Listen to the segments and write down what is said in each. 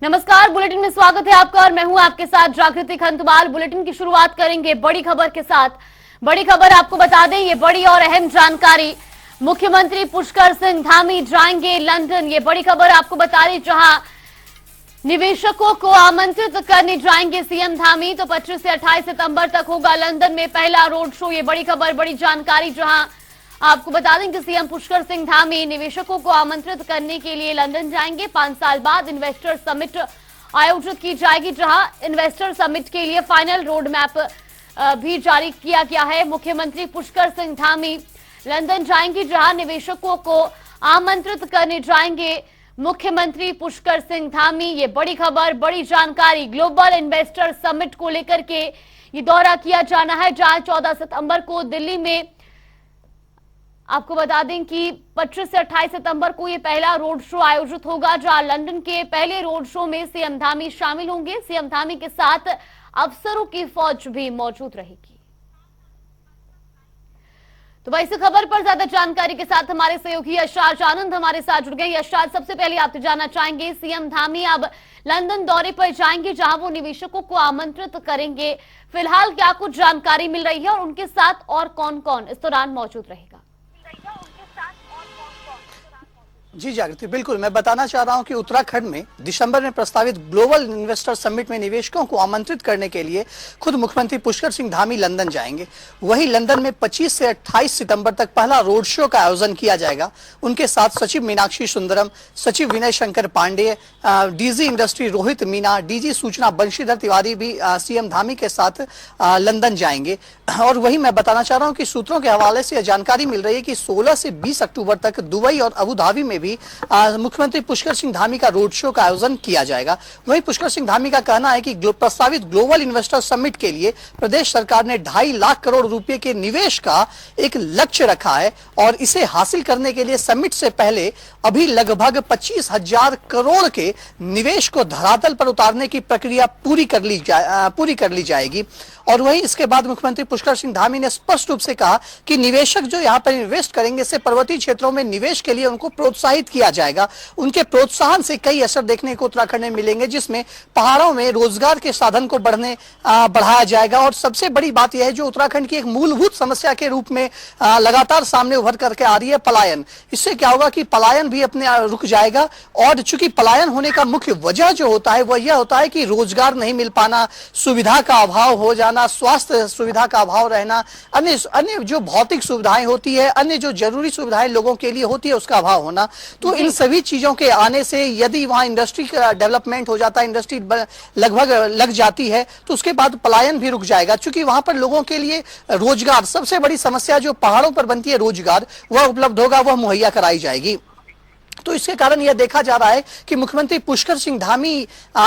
नमस्कार, बुलेटिन में स्वागत है आपका और मैं हूं आपके साथ जागृति खंतवाल। बुलेटिन की शुरुआत करेंगे बड़ी खबर के साथ। बड़ी खबर आपको बता दें, ये बड़ी और अहम जानकारी। मुख्यमंत्री पुष्कर सिंह धामी जाएंगे लंदन। ये बड़ी खबर आपको बता रही, जहां निवेशकों को आमंत्रित करने जाएंगे सीएम धामी। तो 25 से 28 सितंबर तक होगा लंदन में पहला रोड शो। ये बड़ी खबर, बड़ी जानकारी, जहां आपको बता दें कि सीएम पुष्कर सिंह धामी निवेशकों को आमंत्रित करने के लिए लंदन जाएंगे। 5 साल बाद इन्वेस्टर समिट आयोजित की जाएगी, जहां इन्वेस्टर समिट के लिए फाइनल रोड मैप भी जारी किया गया है। मुख्यमंत्री पुष्कर सिंह धामी लंदन जाएंगे, जहां निवेशकों को आमंत्रित करने जाएंगे मुख्यमंत्री पुष्कर सिंह धामी। ये बड़ी खबर, बड़ी जानकारी। ग्लोबल इन्वेस्टर समिट को लेकर के ये दौरा किया जाना है, जहां 14 सितंबर को दिल्ली में, आपको बता दें कि 25 से 28 सितंबर को ये पहला रोड शो आयोजित होगा, जहां लंदन के पहले रोड शो में सीएम धामी शामिल होंगे। सीएम धामी के साथ अफसरों की फौज भी मौजूद रहेगी। तो भाई, इस खबर पर ज्यादा जानकारी के साथ हमारे सहयोगी यशराज आनंद हमारे साथ जुड़ गए। यशराज, सबसे पहले आपसे जानना चाहेंगे, सीएम धामी अब लंदन दौरे पर जाएंगे, जहां वो निवेशकों को आमंत्रित करेंगे। फिलहाल क्या कुछ जानकारी मिल रही है और उनके साथ और कौन कौन इस दौरान मौजूद रहेगा? जी जागृति, बिल्कुल मैं बताना चाह रहा हूं कि उत्तराखंड में दिसंबर में प्रस्तावित ग्लोबल इन्वेस्टर समिट में निवेशकों को आमंत्रित करने के लिए खुद मुख्यमंत्री पुष्कर सिंह धामी लंदन जाएंगे। वहीं लंदन में 25 से 28 सितंबर तक पहला रोड शो का आयोजन किया जाएगा। उनके साथ सचिव मीनाक्षी सुंदरम, सचिव Vinay Shankar Pandey, DG industry Rohit Meena, DG सूचना बंशीधर तिवारी भी सीएम धामी के साथ लंदन जाएंगे। और वही मैं बताना चाह रहा हूँ कि सूत्रों के हवाले से यह जानकारी मिल रही है कि 16 से 20 अक्टूबर तक दुबई और अबू धाबी में भी मुख्यमंत्री पुष्कर सिंह धामी का रोड शो का आयोजन किया जाएगा। वहीं पुष्कर सिंह धामी का कहना है कि प्रस्तावित ग्लोबल इन्वेस्टर समिट के लिए प्रदेश सरकार ने 2.5 लाख करोड़ रुपए के निवेश का एक लक्ष्य रखा है और इसे हासिल करने के लिए समिट से पहले अभी लगभग 25,000 करोड़ के निवेश को धरातल पर उतारने की प्रक्रिया पूरी कर ली जाएगी। और वहीं इसके बाद मुख्यमंत्री पुष्कर सिंह धामी ने स्पष्ट रूप से कहा कि निवेशक जो यहाँ पर इन्वेस्ट करेंगे, इससे पर्वतीय क्षेत्रों में निवेश के लिए उनको प्रोत्साहित किया जाएगा। उनके प्रोत्साहन से कई असर देखने को उत्तराखंड में मिलेंगे, जिसमें पहाड़ों में रोजगार के साधन को बढ़ाया जाएगा। और सबसे बड़ी बात यह है, जो उत्तराखंड की एक मूलभूत समस्या के रूप में लगातार सामने उभर करके आ रही है, पलायन। इससे क्या होगा कि पलायन भी अपने रुक जाएगा। और चूंकि पलायन होने का मुख्य वजह जो होता है वह यह होता है कि रोजगार नहीं मिल पाना, सुविधा का अभाव हो जाना, स्वास्थ्य सुविधा का अभाव रहना, अन्य जो भौतिक सुविधाएं होती है, अन्य जो जरूरी सुविधाएं लोगों के लिए होती है, उसका अभाव होना। तो इन सभी चीजों के आने से यदि वहां इंडस्ट्री का डेवलपमेंट हो जाता है, इंडस्ट्री लगभग लग जाती है, तो उसके बाद पलायन भी रुक जाएगा। क्योंकि वहां पर लोगों के लिए रोजगार, सबसे बड़ी समस्या जो पहाड़ों पर बनती है रोजगार, वह उपलब्ध होगा, वह मुहैया कराई जाएगी। तो इसके कारण यह देखा जा रहा है कि मुख्यमंत्री पुष्कर सिंह धामी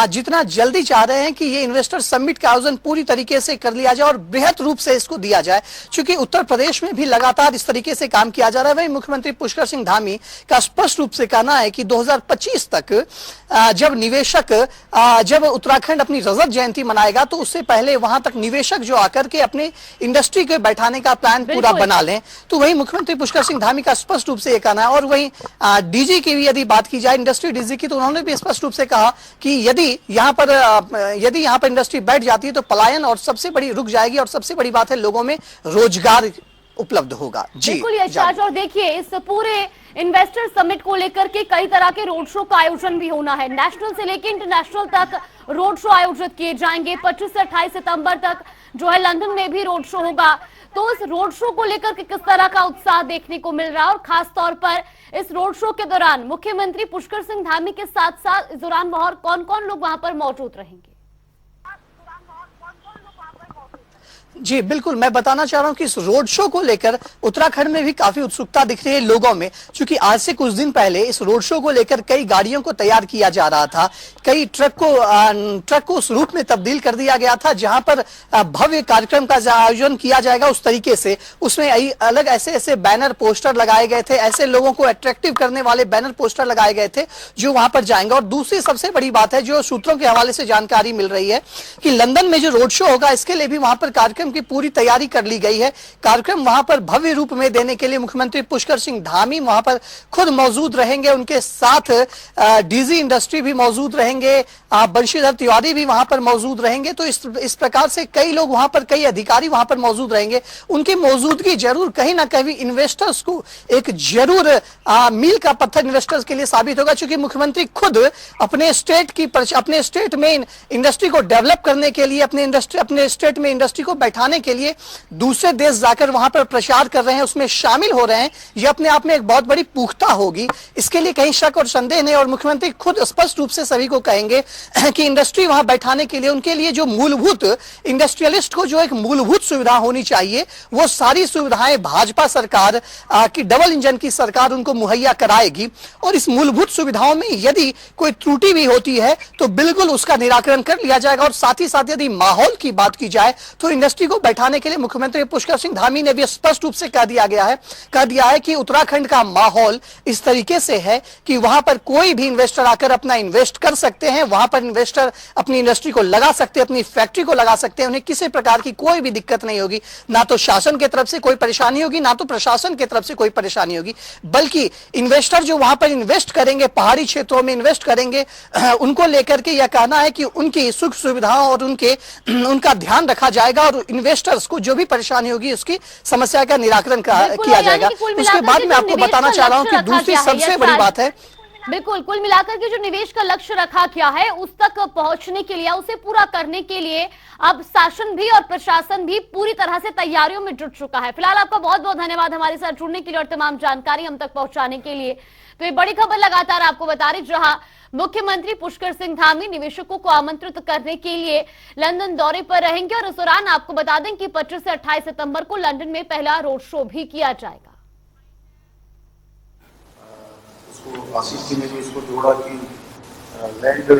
जितना जल्दी चाह रहे हैं कि ये इन्वेस्टर समिट का आयोजन पूरी तरीके से कर लिया जाए और बृहत रूप से इसको दिया जाए। क्योंकि उत्तर प्रदेश में भी लगातार इस तरीके से काम किया जा रहा है। वही मुख्यमंत्री पुष्कर सिंह धामी का स्पष्ट रूप से कहना है कि 2025 तक जब उत्तराखंड अपनी रजत जयंती मनाएगा, तो उससे पहले वहां तक निवेशक जो आकर के अपने इंडस्ट्री के बैठाने का प्लान पूरा बना लें। तो वही मुख्यमंत्री पुष्कर सिंह धामी का स्पष्ट रूप से ये कहना है। और वही डीजी की भी यदि बात की जाए, इंडस्ट्री डीजी की, तो उन्होंने भी स्पष्ट रूप से कहा कि यदि यहाँ पर इंडस्ट्री बैठ जाती है तो पलायन और सबसे बड़ी रुक जाएगी और सबसे बड़ी बात है लोगों में रोजगार उपलब्ध होगा। जी बिल्कुल यशराज, और देखिए इस पूरे इन्वेस्टर समिट को लेकर के कई तरह के रोड शो का आयोजन भी होना है। नेशनल से लेकर इंटरनेशनल तक रोड शो आयोजित किए जाएंगे। 25 से 28 सितंबर तक जो है लंदन में भी रोड शो होगा। तो इस रोड शो को लेकर के किस तरह का उत्साह देखने को मिल रहा है, और खास तौर पर इस रोड शो के दौरान मुख्यमंत्री पुष्कर सिंह धामी के साथ साथ इस दौरान और कौन कौन लोग वहां पर मौजूद रहेंगे? जी बिल्कुल, मैं बताना चाह रहा हूं कि इस रोड शो को लेकर उत्तराखंड में भी काफी उत्सुकता दिख रही है लोगों में। क्योंकि आज से कुछ दिन पहले इस रोड शो को लेकर कई गाड़ियों को तैयार किया जा रहा था, कई ट्रक को उस रूट में तब्दील कर दिया गया था जहां पर भव्य कार्यक्रम का आयोजन किया जाएगा। उस तरीके से उसमें अलग ऐसे बैनर पोस्टर लगाए गए थे, ऐसे लोगों को अट्रैक्टिव करने वाले बैनर पोस्टर लगाए गए थे जो वहां पर जाएंगे। और दूसरी सबसे बड़ी बात है, जो सूत्रों के हवाले से जानकारी मिल रही है कि लंदन में जो रोड शो होगा, इसके लिए भी वहां पर कार्यक्रम कार्यक्रम की पूरी तैयारी कर ली गई है। कार्यक्रम वहां पर भव्य रूप में देने के लिए मुख्यमंत्री पुष्कर सिंह धामी वहां पर खुद मौजूद रहेंगे, उनके साथ डीजी इंडस्ट्री भी मौजूद रहेंगे, बंशीधर तिवारी भी वहां पर मौजूद रहेंगे। तो इस प्रकार से कई लोग वहां पर, कई अधिकारी वहां पर मौजूद रहेंगे। उनकी मौजूदगी जरूर कहीं ना कहीं इन्वेस्टर्स को एक जरूर मील का पत्थर इन्वेस्टर्स के लिए साबित होगा, क्योंकि मुख्यमंत्री खुद अपने स्टेट में इंडस्ट्री को डेवलप करने के लिए, अपने स्टेट में इंडस्ट्री को बैठाने के लिए दूसरे देश जाकर वहां पर प्रचार कर रहे हैं, उसमें शामिल हो रहे हैं। यह अपने आप में एक बहुत बड़ी पुख्ता होगी, इसके लिए कहीं शक और संदेह नहीं। और मुख्यमंत्री खुद स्पष्ट रूप से सभी को कहेंगे कि इंडस्ट्री वहां बैठाने के लिए, उनके लिए जो मूलभूत, इंडस्ट्रियलिस्ट को जो एक मूलभूत सुविधा होनी चाहिए, वो सारी सुविधाएं भाजपा सरकार की डबल इंजन की सरकार उनको मुहैया कराएगी। और इस मूलभूत सुविधाओं में यदि कोई त्रुटि भी होती है तो बिल्कुल उसका निराकरण कर लिया जाएगा। और साथ ही साथ यदि माहौल की बात की जाए तो इंडस्ट्री को बैठाने के लिए मुख्यमंत्री पुष्कर सिंह धामी ने भी स्पष्ट रूप से कह दिया है कि उत्तराखंड का माहौल इस तरीके से है कि वहां पर कोई भी इन्वेस्टर आकर अपना इन्वेस्ट कर सकते हैं, वहां पर इन्वेस्टर अपनी इंडस्ट्री को लगा सकते हैं, अपनी फैक्ट्री को लगा सकते हैं, उन्हें किसी प्रकार की कोई भी दिक्कत नहीं होगी। ना तो शासन की तरफ से कोई परेशानी होगी, ना तो प्रशासन की तरफ से कोई परेशानी होगी, बल्कि इन्वेस्टर जो वहां पर इन्वेस्ट करेंगे, पहाड़ी क्षेत्रों में इन्वेस्ट करेंगे, उनको लेकर के यह कहना है कि उनकी सुख सुविधाओं और उनका ध्यान रखा जाएगा और इन्वेस्टर्स को जो भी परेशानी होगी उसकी समस्या का निराकरण किया जाएगा। उसके बाद मैं आपको बताना चाह रहा हूं कि दूसरी सबसे बड़ी बात है, बिल्कुल, कुल मिलाकर के जो निवेश का लक्ष्य रखा गया है उस तक पहुंचने के लिए, उसे पूरा करने के लिए अब शासन भी और प्रशासन भी पूरी तरह से तैयारियों में जुट चुका है। फिलहाल आपका बहुत बहुत धन्यवाद हमारे साथ जुड़ने के लिए और तमाम जानकारी हम तक पहुंचाने के लिए। तो ये बड़ी खबर लगातार आपको बता रही, जहां मुख्यमंत्री पुष्कर सिंह धामी निवेशकों को आमंत्रित करने के लिए लंदन दौरे पर रहेंगे। और इस दौरान आपको बता दें कि 25 से 28 सितंबर को लंदन में पहला रोड शो भी किया जाएगा। आशीष जी ने भी इसको जोड़ा कि लैंड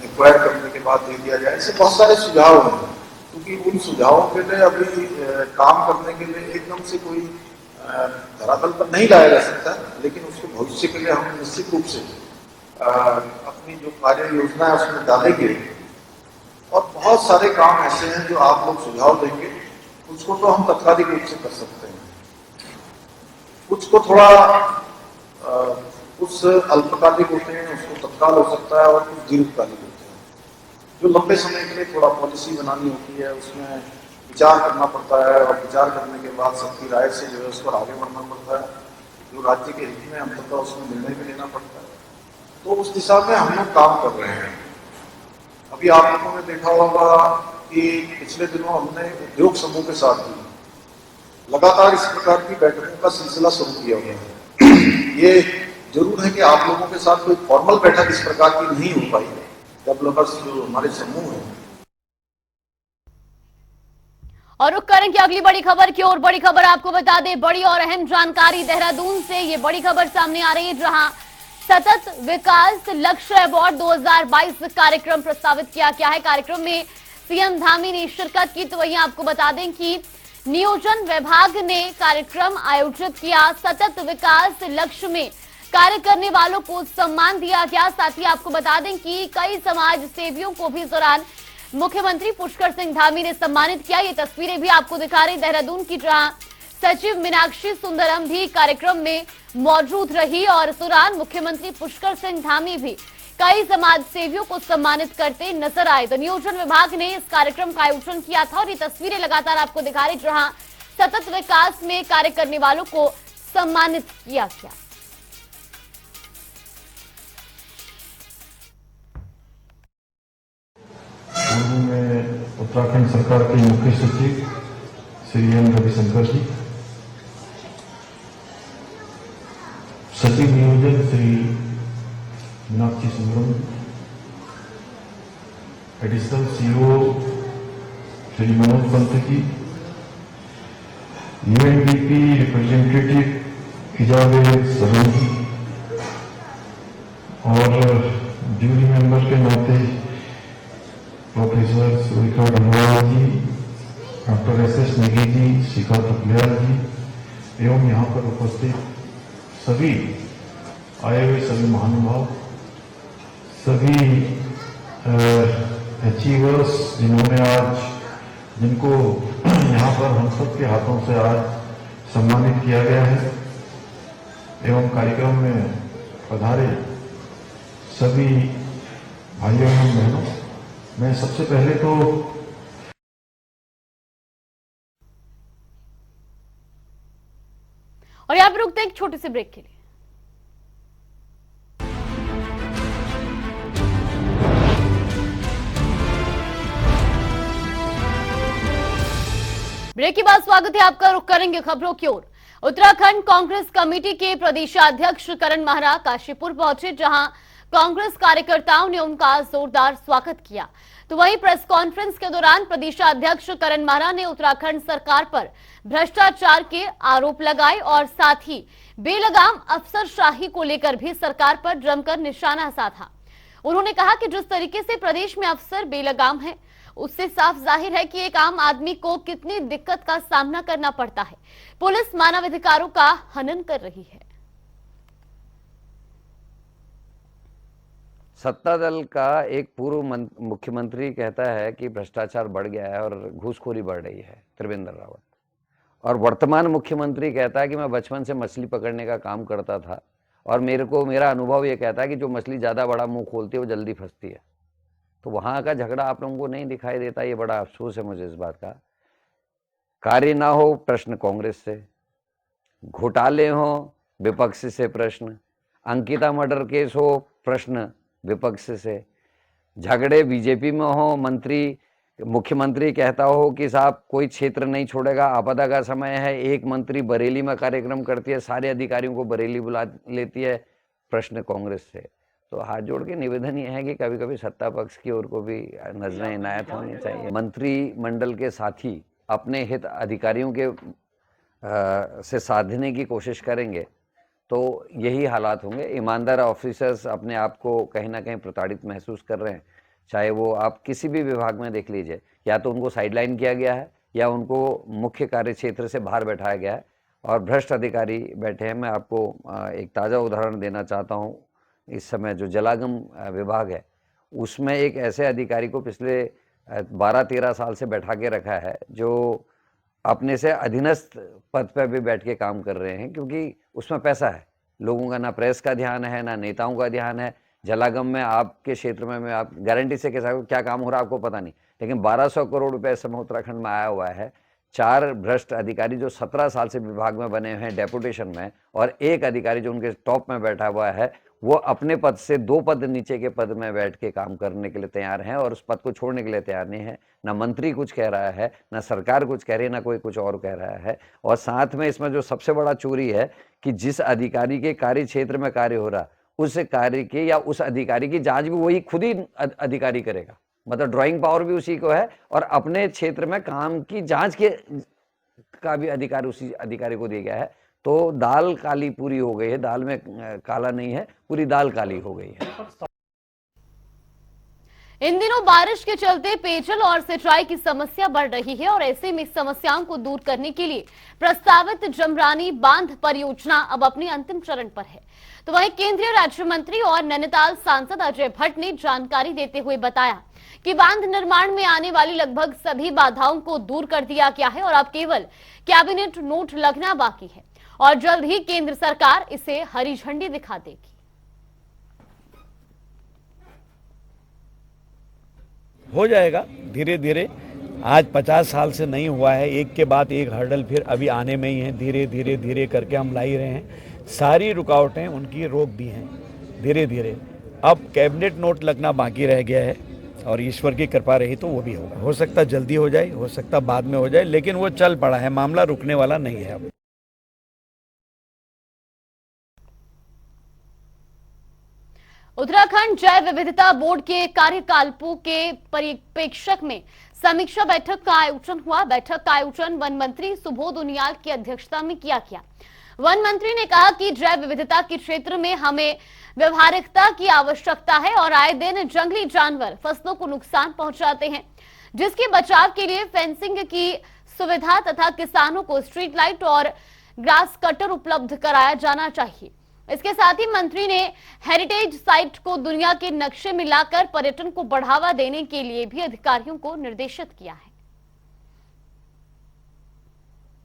एक्वायर करने के बाद दे दिया जाए। ऐसे बहुत सारे सुझाव हैं, क्योंकि उन सुझावों के लिए अभी काम करने के लिए एकदम से कोई धरातल पर नहीं लाया जा सकता, लेकिन उसको भविष्य के लिए हम निश्चित रूप से अपनी जो कार्य योजना है उसमें डालेंगे। और बहुत सारे काम ऐसे हैं जो आप लोग सुझाव देंगे, उसको तो हम तत्कालिक रूप से कर सकते हैं, कुछ को थोड़ा कुछ अल्पकालिक होते हैं, उसको तत्काल हो सकता है, और कुछ दीर्घकालिक होते हैं जो लंबे समय के लिए थोड़ा पॉलिसी बनानी होती है, उसमें विचार करना पड़ता है। और विचार करने के बाद सबकी राय से जो है उस पर आगे बढ़ना पड़ता है, जो राज्य के हित में अंततः उसमें निर्णय भी लेना पड़ता है। तो उस दिशा में हम लोग काम कर रहे हैं। अभी आप लोगों ने देखा होगा कि पिछले दिनों हमने उद्योग समूह के साथ भी लगातार इस प्रकार की बैठकों का सिलसिला शुरू किया हुआ है। ये जरूर है कि आप लोगों के साथ कोई फॉर्मल बैठक इस प्रकार की नहीं हो पाई, डेवलपर्स जो हमारे समूह है। और रुक करेंगे अगली बड़ी खबर की ओर। बड़ी खबर आपको बता दें, बड़ी और अहम जानकारी देहरादून से ये बड़ी खबर सामने आ रही है, जहां सतत विकास लक्ष्य अवार्ड 2022 कार्यक्रम प्रस्तावित किया गया है। कार्यक्रम में सीएम धामी ने शिरकत की। तो वहीं आपको बता दें कि नियोजन विभाग ने कार्यक्रम आयोजित किया। सतत विकास लक्ष्य में कार्य करने वालों को सम्मान दिया गया। साथ ही आपको बता दें कि कई समाज सेवियों को भी इस दौरान मुख्यमंत्री पुष्कर सिंह धामी ने सम्मानित किया। ये तस्वीरें भी आपको दिखा रही देहरादून की, जहां सचिव मीनाक्षी सुंदरम भी कार्यक्रम में मौजूद रही। और इस दौरान मुख्यमंत्री पुष्कर सिंह धामी भी कई समाज सेवियों को सम्मानित करते नजर आए। तो नियोजन विभाग ने इस कार्यक्रम का आयोजन किया था और ये तस्वीरें लगातार आपको दिखा रही, जहां सतत विकास में कार्य करने वालों को सम्मानित किया गया। में उत्तराखंड सरकार के मुख्य सचिव श्री एम रविशंकर जी, सचिव नियोजन Shri Meenakshi Sundaram, additional CO Shri Manoj Pant ji, UNDP representative इजावे Saroj ji, और जूरी मेंबर के नाते प्रोफेसर सुरेखा डंगवाल जी, डॉक्टर एस नेगी जी, शिखा थपलियाल जी एवं यहाँ पर उपस्थित सभी आए हुए सभी महानुभाव, सभी अचीवर्स जिन्होंने आज जिनको पर हम सब के हाथों से आज सम्मानित किया गया है एवं कार्यक्रम में पधारे सभी भाइयों एवं बहनों, मैं सबसे पहले तो और यहाँ पर रुकते हैं एक छोटे से ब्रेक के लिए। ब्रेक के बाद स्वागत है आपका। रुख करेंगे खबरों की ओर। उत्तराखंड कांग्रेस कमेटी के प्रदेशाध्यक्ष करण महरा काशीपुर पहुंचे, जहां कांग्रेस कार्यकर्ताओं ने उनका जोरदार स्वागत किया। तो वहीं प्रेस कॉन्फ्रेंस के दौरान प्रदेशाध्यक्ष करण महरा ने उत्तराखंड सरकार पर भ्रष्टाचार के आरोप लगाए और साथ ही बेलगाम अफसरशाही को लेकर भी सरकार पर जमकर निशाना साधा। उन्होंने कहा कि जिस तरीके से प्रदेश में अफसर बेलगाम है, उससे साफ जाहिर है कि एक आम आदमी को कितनी दिक्कत का सामना करना पड़ता है। पुलिस मानवाधिकारों का हनन कर रही है। सत्ता दल का एक पूर्व मुख्यमंत्री कहता है कि भ्रष्टाचार बढ़ गया है और घूसखोरी बढ़ रही है, त्रिवेंद्र रावत। और वर्तमान मुख्यमंत्री कहता है कि मैं बचपन से मछली पकड़ने का काम करता था और मेरा अनुभव ये कहता है कि जो मछली ज़्यादा बड़ा मुंह खोलती है वो जल्दी फंसती है। तो वहाँ का झगड़ा आप लोगों को नहीं दिखाई देता, ये बड़ा अफसोस है मुझे इस बात का। कार्य ना हो प्रश्न कांग्रेस से, घोटाले हो विपक्ष से प्रश्न, अंकिता मर्डर केस हो प्रश्न विपक्ष से, झगड़े बीजेपी में हो, मुख्यमंत्री कहता हो कि साहब कोई क्षेत्र नहीं छोड़ेगा, आपदा का समय है, एक मंत्री बरेली में कार्यक्रम करती है, सारे अधिकारियों को बरेली बुला लेती है, प्रश्न कांग्रेस से। तो हाथ जोड़ के निवेदन ये है कि कभी कभी सत्ता पक्ष की ओर को भी नजरें इनायत होनी चाहिए। मंत्रिमंडल के साथी अपने हित अधिकारियों के से साधने की कोशिश करेंगे तो यही हालात होंगे। ईमानदार ऑफिसर्स अपने आप को कहीं ना कहीं प्रताड़ित महसूस कर रहे हैं, चाहे वो आप किसी भी विभाग में देख लीजिए, या तो उनको साइडलाइन किया गया है या उनको मुख्य कार्य क्षेत्र से बाहर बैठाया गया है और भ्रष्ट अधिकारी बैठे हैं। मैं आपको एक ताज़ा उदाहरण देना चाहता हूँ। इस समय जो जलागम विभाग है उसमें एक ऐसे अधिकारी को पिछले 12-13 साल से बैठा के रखा है जो अपने से अधीनस्थ पद पर भी बैठ के काम कर रहे हैं, क्योंकि उसमें पैसा है। लोगों का ना प्रेस का ध्यान है ना नेताओं का ध्यान है। जलागम में आपके क्षेत्र में आप गारंटी से कैसा क्या काम हो रहा है आपको पता नहीं, लेकिन 1200 करोड़ रुपए इस समय उत्तराखंड में आया हुआ है। 4 भ्रष्ट अधिकारी जो 17 साल से विभाग में बने हुए हैं डेपुटेशन में, और एक अधिकारी जो उनके टॉप में बैठा हुआ है, वो अपने पद से 2 पद नीचे के पद में बैठ के काम करने के लिए तैयार हैं और उस पद को छोड़ने के लिए तैयार नहीं है। ना मंत्री कुछ कह रहा है, ना सरकार कुछ कह रही है, ना कोई कुछ और कह रहा है। और साथ में इसमें जो सबसे बड़ा चोरी है कि जिस अधिकारी के कार्य क्षेत्र में कार्य हो रहा, उस कार्य के या उस अधिकारी की जांच भी वही खुद ही अधिकारी करेगा। मतलब ड्राइंग पावर भी उसी को है और अपने क्षेत्र में काम की जांच का भी अधिकार उसी अधिकारी को दिया गया है। तो दाल काली पूरी हो गई है, दाल में काला नहीं है, पूरी दाल काली हो गई है। इन दिनों बारिश के चलते पेयजल और सिंचाई की समस्या बढ़ रही है और ऐसे में समस्याओं को दूर करने के लिए प्रस्तावित जमरानी बांध परियोजना अब अपने अंतिम चरण पर है। तो वहीं केंद्रीय राज्य मंत्री और नैनीताल सांसद अजय भट्ट ने जानकारी देते हुए बताया कि बांध निर्माण में आने वाली लगभग सभी बाधाओं को दूर कर दिया गया है और अब केवल कैबिनेट नोट लगना बाकी है और जल्द ही केंद्र सरकार इसे हरी झंडी दिखा देगी। हो जाएगा धीरे धीरे। आज 50 साल से नहीं हुआ है, एक के बाद एक हर्डल फिर अभी आने में ही है। धीरे धीरे धीरे करके हम ला ही रहे हैं। सारी रुकावटें उनकी रोक दी हैं धीरे धीरे। अब कैबिनेट नोट लगना बाकी रह गया है और ईश्वर की कृपा रही तो वो भी होगा। हो सकता जल्दी हो जाए, हो सकता बाद में हो जाए, लेकिन वो चल पड़ा है, मामला रुकने वाला नहीं है। अब उत्तराखंड जैव विविधता बोर्ड के कार्यकालपों के परिप्रेक्षक में समीक्षा बैठक का आयोजन हुआ। बैठक का आयोजन वन मंत्री सुबोध उनियाल की अध्यक्षता में किया गया। वन मंत्री ने कहा कि जैव विविधता के क्षेत्र में हमें व्यवहारिकता की आवश्यकता है और आए दिन जंगली जानवर फसलों को नुकसान पहुंचाते हैं, जिसके बचाव के लिए फेंसिंग की सुविधा तथा किसानों को स्ट्रीट लाइट और ग्रास कटर उपलब्ध कराया जाना चाहिए। इसके साथ ही मंत्री ने हेरिटेज साइट को दुनिया के नक्शे में लाकर पर्यटन को बढ़ावा देने के लिए भी अधिकारियों को निर्देशित किया है।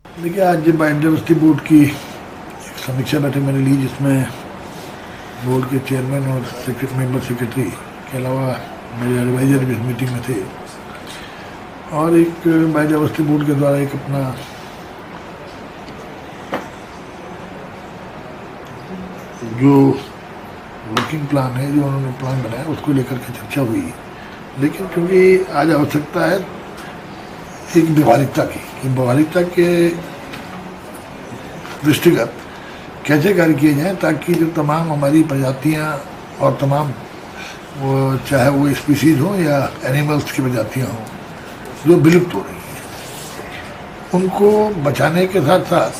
देखिए, आज बायोडाइवर्सिटी बोर्ड की एक समीक्षा बैठक मैंने ली, जिसमें बोर्ड के चेयरमैन और मेंबर सेक्रेटरी के अलावा मेरे एडवाइजर भी इस मीटिंग में थे। और एक बायोडाइवर्सिटी बोर्ड के द्वारा एक अपना जो वर्किंग प्लान है, जो उन्होंने प्लान बनाया, उसको लेकर के चर्चा हुई। लेकिन क्योंकि आज आवश्यकता है एक व्यवहारिकता की, कि व्यवहारिकता के दृष्टिगत कैसे कार्य किए जाएं, ताकि जो तमाम हमारी प्रजातियां और तमाम वो चाहे वो स्पीसीज हो या एनिमल्स की प्रजातियां हों जो विलुप्त हो रही हैं, उनको बचाने के साथ साथ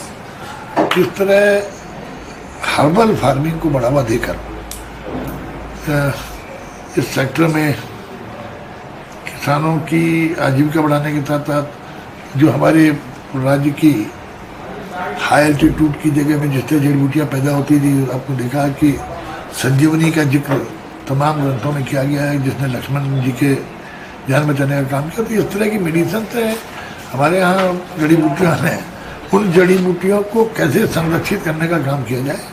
किस तरह हर्बल फार्मिंग को बढ़ावा देकर इस सेक्टर में किसानों की आजीविका बढ़ाने के साथ साथ जो हमारे राज्य की हाई एल्टीट्यूड की जगह में जिस तरह जड़ी बूटियाँ पैदा होती थी, आपको देखा कि संजीवनी का जिक्र तमाम ग्रंथों में किया गया है, जिसने लक्ष्मण जी के जान बचाने का काम किया। तो इस तरह की मेडिसिन से हमारे यहाँ जड़ी बूटियाँ हैं, उन जड़ी बूटियों को कैसे संरक्षित करने का काम किया जाए।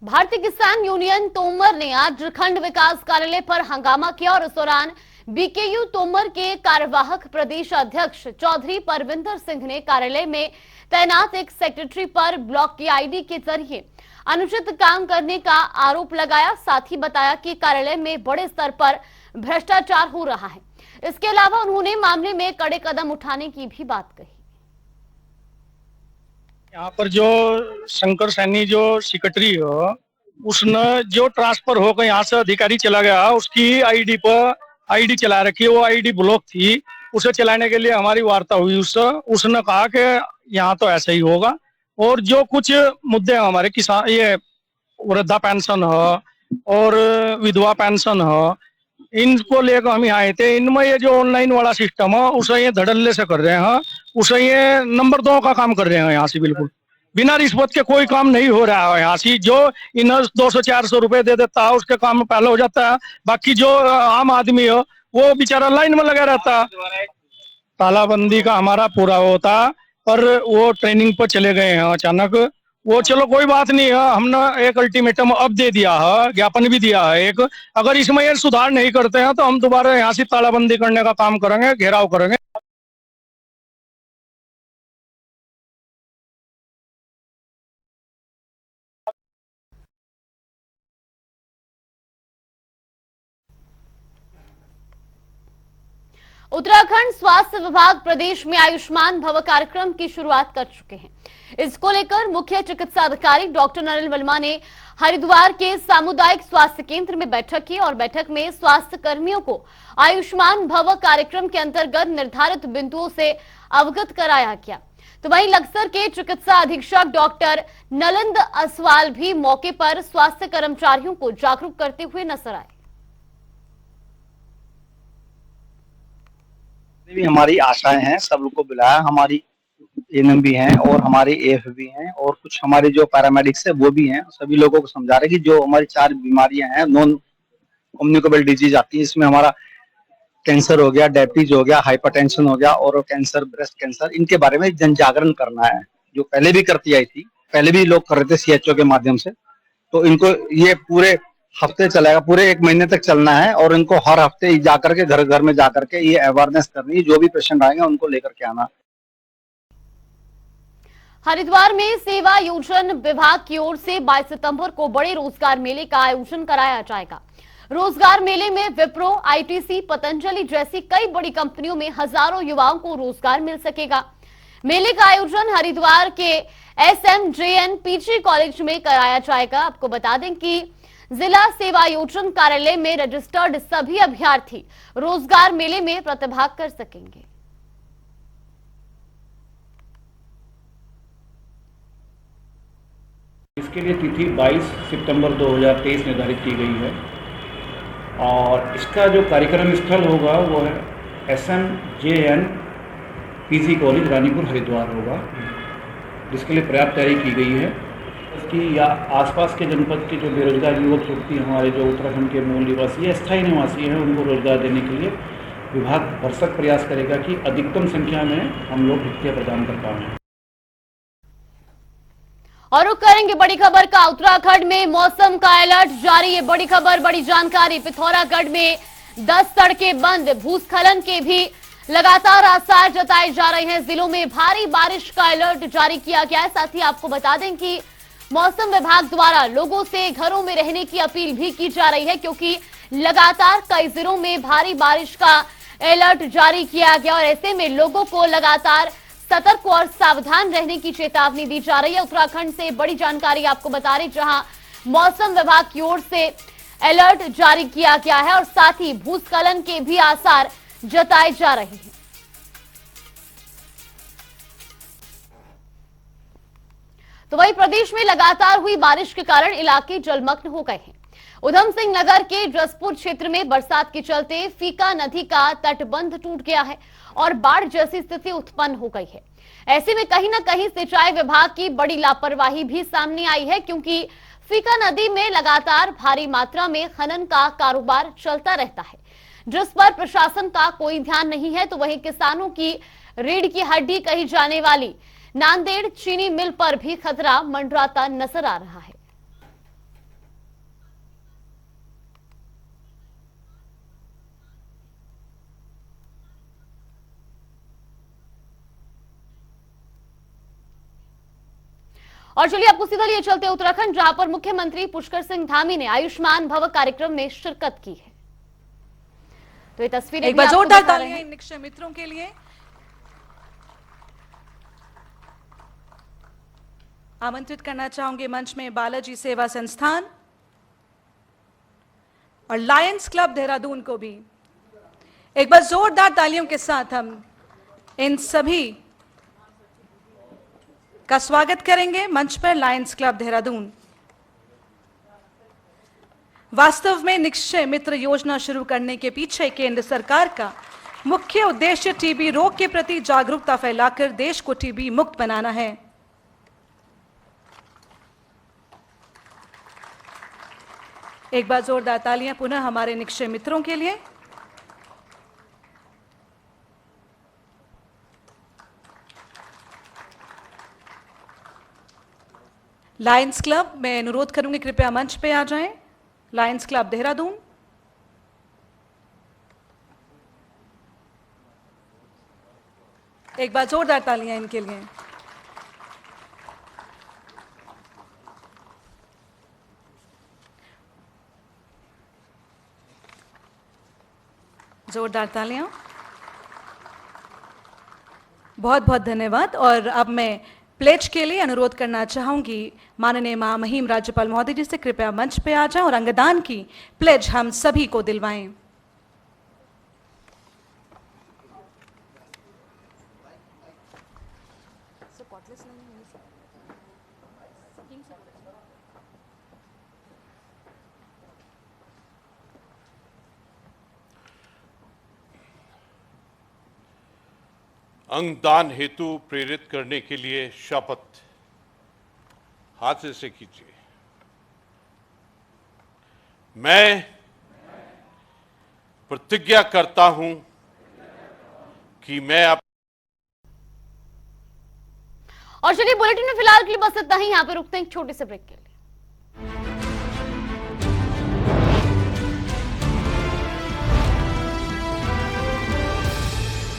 भारतीय किसान यूनियन तोमर ने आज खंड विकास कार्यालय पर हंगामा किया और इस दौरान बीकेयू तोमर के कार्यवाहक प्रदेश अध्यक्ष चौधरी परविंदर सिंह ने कार्यालय में तैनात एक सेक्रेटरी पर ब्लॉक की आईडी के जरिए अनुचित काम करने का आरोप लगाया। साथ ही बताया कि कार्यालय में बड़े स्तर पर भ्रष्टाचार हो रहा है। इसके अलावा उन्होंने मामले में कड़े कदम उठाने की भी बात कही। यहाँ पर जो शंकर सैनी जो सेक्रेटरी हो, उसने जो ट्रांसफर होकर यहाँ से अधिकारी चला गया, उसकी आईडी पर आईडी चला रखी है, वो आईडी ब्लॉक थी। उसे चलाने के लिए हमारी वार्ता हुई उससे, उसने कहा कि यहाँ तो ऐसा ही होगा। और जो कुछ मुद्दे हैं हमारे किसान, ये वृद्धा पेंशन है और विधवा पेंशन है, इनको लेकर हम यहाँ आए थे। इनमें ये जो ऑनलाइन वाला सिस्टम है, उसे ये धड़ल्ले से कर रहे हैं, उसे ये नंबर 2 का काम कर रहे हैं। यहाँ से बिल्कुल बिना रिश्वत के कोई काम नहीं हो रहा है। यहाँ से जो इन 200-400 रुपए दे देता है, उसके काम में पहले हो जाता है। बाकी जो आम आदमी हो, वो बेचारा लाइन में लगा रहता है। तालाबंदी का हमारा पूरा होता, पर वो ट्रेनिंग पर चले गए हैं अचानक। वो चलो कोई बात नहीं है, हमने एक अल्टीमेटम अब दे दिया है, ज्ञापन भी दिया है एक। अगर इसमें ये सुधार नहीं करते हैं तो हम दोबारा यहाँ से तालाबंदी करने का काम करेंगे, घेराव करेंगे। उत्तराखंड स्वास्थ्य विभाग प्रदेश में आयुष्मान भव कार्यक्रम की शुरुआत कर चुके हैं। इसको लेकर मुख्य चिकित्सा अधिकारी डॉक्टर नरेंद्र वर्मा ने हरिद्वार के सामुदायिक स्वास्थ्य केंद्र में बैठक की और बैठक में स्वास्थ्य कर्मियों को आयुष्मान भव कार्यक्रम के अंतर्गत निर्धारित बिंदुओं से अवगत कराया गया। तो वहीं लक्सर के चिकित्सा अधीक्षक डॉक्टर नलंद असवाल भी मौके पर स्वास्थ्य कर्मचारियों को जागरूक करते हुए नजर आए। भी हमारी आशाएं हैं, सब लोग को बुलाया, हमारी एएनएम भी हैं और हमारे एएफ भी हैं और कुछ हमारे जो पैरामेडिक्स है वो भी हैं। सभी लोगों को समझा रहे कि जो हमारी 4 बीमारियां हैं, नॉन कम्युनिकेबल डिजीज आती है, इसमें हमारा कैंसर हो गया, डायबिटीज हो गया, हाइपरटेंशन हो गया और कैंसर, ब्रेस्ट कैंसर, इनके बारे में जन जागरण करना है। जो पहले भी करती आई थी, पहले भी लोग कर रहे थे सीएचओ के माध्यम से, तो इनको ये पूरे हफ्ते चलेगा, पूरे 1 महीने तक चलना है और इनको हर हफ्ते जाकर के घर घर में जाकर के ये अवेयरनेस करनी है। जो भी पेशेंट आएंगे उनको लेकर के आना। हरिद्वार में सेवा योजन विभाग की ओर से 22 सितंबर को बड़े रोजगार मेले का आयोजन कराया जाएगा। रोजगार मेले में विप्रो, आईटीसी, पतंजलि जैसी कई बड़ी कंपनियों में हजारों युवाओं को रोजगार मिल सकेगा। मेले का आयोजन हरिद्वार के एसएमजेएन पीजी कॉलेज में कराया जाएगा। आपको बता दें कि जिला सेवा योजन कार्यालय में रजिस्टर्ड सभी अभ्यर्थी रोजगार मेले में प्रतिभाग कर सकेंगे। इसके लिए तिथि 22 सितंबर 2023 निर्धारित की गई है और इसका जो कार्यक्रम स्थल होगा वो है एसएमजेएन पीजी कॉलेज रानीपुर हरिद्वार होगा, जिसके लिए पर्याप्त तैयारी की गई है कि या आसपास के जनपद के जो बेरोजगार युवक युवती हमारे जो उत्तराखंड के मूल निवासी या स्थायी निवासी हैं, उनको रोजगार देने के लिए विभाग भरसक प्रयास करेगा कि अधिकतम संख्या में हम लोग रिक्तियां प्रदान कर पाएं। और रुक करेंगे बड़ी खबर का। उत्तराखंड में मौसम का अलर्ट जारी है। बड़ी खबर, बड़ी जानकारी। पिथौरागढ़ में 10 सड़कें बंद, भूस्खलन के भी लगातार आसार जताए जा रहे हैं। जिलों में भारी बारिश का अलर्ट जारी किया गया है। साथ ही आपको बता दें कि मौसम विभाग द्वारा लोगों से घरों में रहने की अपील भी की जा रही है, क्योंकि लगातार कई जिलों में भारी बारिश का अलर्ट जारी किया गया और ऐसे में लोगों को लगातार सतर्क और सावधान रहने की चेतावनी दी जा रही है। उत्तराखंड से बड़ी जानकारी आपको बता रही, जहां मौसम विभाग की ओर से अलर्ट जारी किया गया है और साथ ही भूस्खलन के भी आसार जताए जा रहे हैं। तो वहीं प्रदेश में लगातार हुई बारिश के कारण इलाके जलमग्न हो गए हैं। उधम सिंह नगर के जसपुर क्षेत्र में बरसात के चलते फीका नदी का तटबंध टूट गया है और बाढ़ जैसी स्थिति उत्पन्न हो गई है। ऐसे में कहीं न कहीं सिंचाई विभाग की बड़ी लापरवाही भी सामने आई है, क्योंकि फीका नदी में लगातार भारी मात्रा में खनन का कारोबार चलता रहता है, जिस पर प्रशासन का कोई ध्यान नहीं है। तो वहीं किसानों की रीढ़ की हड्डी कही जाने वाली नांदेड़ चीनी मिल पर भी खतरा मंडराता नजर आ रहा है। और चलिए आपको सीधा लिए चलते उत्तराखंड, जहां पर मुख्यमंत्री पुष्कर सिंह धामी ने आयुष्मान भव कार्यक्रम में शिरकत की है। तो ये तस्वीरें एक बार जोरदार तालियां इन निक्षय मित्रों के लिए। आमंत्रित करना चाहूंगे मंच में बालाजी सेवा संस्थान और लायंस क्लब देहरादून को भी। एक बार जोरदार तालियों के साथ हम इन सभी का स्वागत करेंगे मंच पर। लायंस क्लब देहरादून वास्तव में निक्षय मित्र योजना शुरू करने के पीछे केंद्र सरकार का मुख्य उद्देश्य टीबी रोग के प्रति जागरूकता फैलाकर देश को टीबी मुक्त बनाना है। एक बार जोरदार तालियां पुनः हमारे निक्षय मित्रों के लिए। लायंस क्लब, मैं अनुरोध करूंगी कृपया मंच पे आ जाएं। Lions club Dehradun. एक बार जोरदार तालियां इनके लिए। जोरदार तालियां। बहुत बहुत धन्यवाद। और अब मैं प्लेज के लिए अनुरोध करना चाहूंगी माननीय महामहिम राज्यपाल महोदय जी से कृपया मंच पे आ जाएं और अंगदान की प्लेज हम सभी को दिलवाएं। अंगदान हेतु प्रेरित करने के लिए शपथ हाथ से कीजिए। मैं प्रतिज्ञा करता हूं कि मैं और चलिए बुलेटिन में फिलहाल के लिए बस इतना ही। यहां पे रुकते हैं एक छोटे से ब्रेक के लिए।